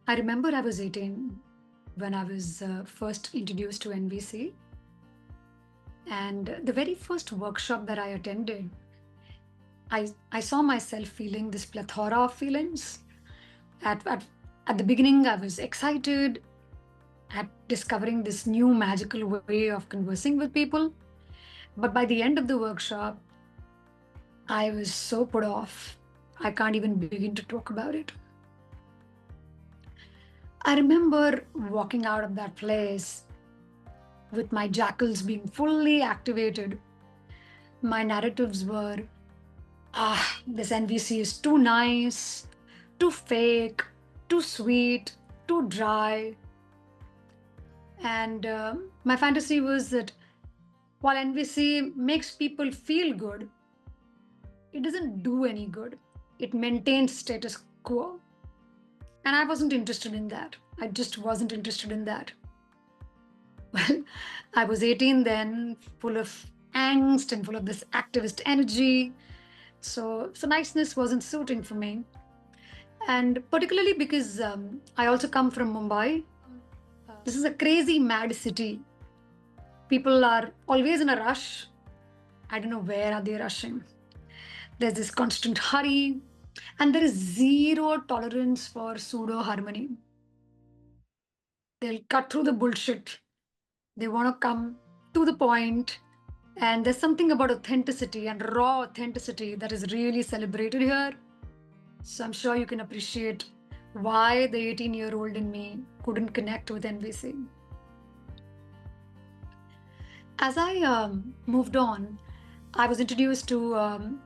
I remember I was 18 when I was first introduced to NVC. And the very first workshop that I attended, I saw myself feeling this plethora of feelings. At, at, at the beginning, I was excited at discovering this new magical way of conversing with people. But by the end of the workshop, I was so put off. I can't even begin to talk about it. I remember walking out of that place with my jackals being fully activated. My narratives were, this NVC is too nice, too fake, too sweet, too dry. And my fantasy was that while NVC makes people feel good, it doesn't do any good. It maintains status quo. And I wasn't interested in that. I just wasn't interested in that. Well, I was 18 then, full of angst and full of this activist energy. So niceness wasn't suiting for me. And particularly because I also come from Mumbai. This is a crazy, mad city. People are always in a rush. I don't know where are they rushing. There's this constant hurry, and there is zero tolerance for pseudo harmony. They'll cut through the bullshit. They want to come to the point. And there's something about authenticity and raw authenticity that is really celebrated here. So I'm sure you can appreciate why the 18-year-old in me couldn't connect with NVC. As I moved on, I was introduced to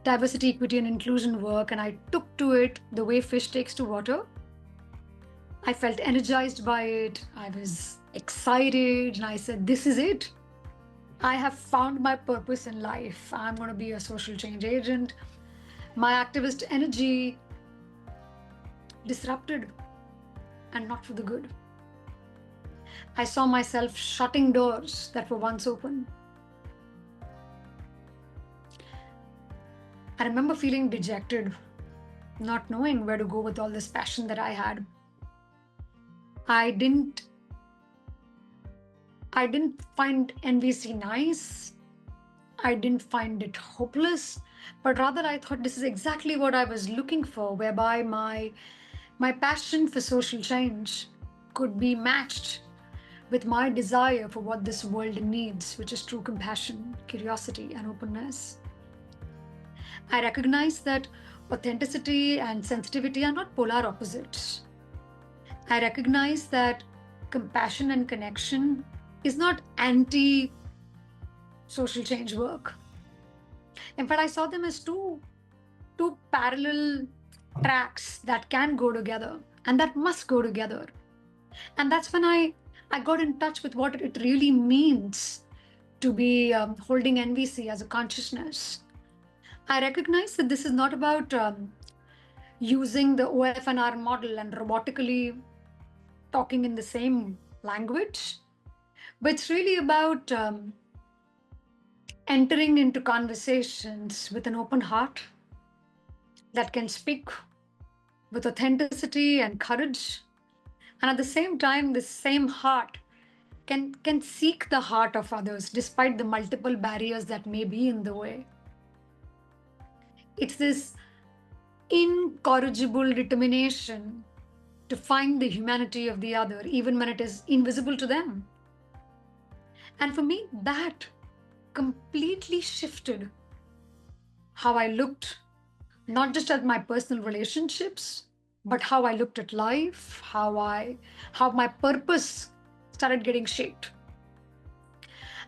diversity, equity, and inclusion work, and I took to it the way fish takes to water. I felt energized by it. I was excited, and I said, this is it. I have found my purpose in life. I'm going to be a social change agent. My activist energy disrupted, and not for the good. I saw myself shutting doors that were once open. I remember feeling dejected, not knowing where to go with all this passion that I had. I didn't find NVC nice. I didn't find it hopeless, but rather I thought this is exactly what I was looking for, whereby my passion for social change could be matched with my desire for what this world needs, which is true compassion, curiosity, and openness. I recognize that authenticity and sensitivity are not polar opposites. I recognize that compassion and connection is not anti social change work. In fact, I saw them as two parallel tracks that can go together and that must go together. And that's when I got in touch with what it really means to be holding NVC as a consciousness. I recognize that this is not about using the OFNR model and robotically talking in the same language, but it's really about entering into conversations with an open heart that can speak with authenticity and courage. And at the same time, this same heart can seek the heart of others despite the multiple barriers that may be in the way. It's this incorrigible determination to find the humanity of the other, even when it is invisible to them. And for me, that completely shifted how I looked, not just at my personal relationships, but how I looked at life, how my purpose started getting shaped.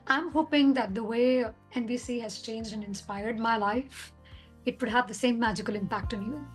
I'm hoping that the way NVC has changed and inspired my life, it would have the same magical impact on you.